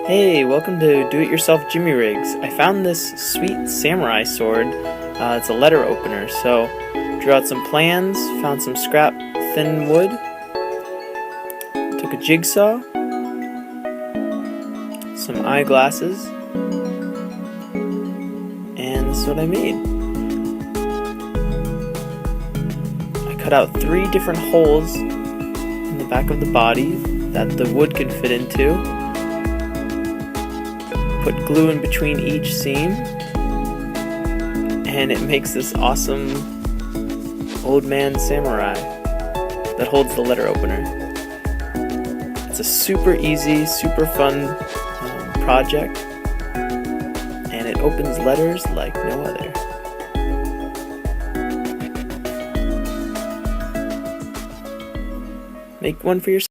Hey, welcome to Do-It-Yourself Jimmy Rigs. I found this sweet samurai sword. It's a letter opener, so drew out some plans, found some scrap thin wood, took a jigsaw, some eyeglasses, and this is what I made. I cut out 3 different holes in the back of the body that the wood can fit into. Put glue in between each seam, and it makes this awesome old man samurai that holds the letter opener. It's a super easy, super fun project, and it opens letters like no other. Make one for yourself.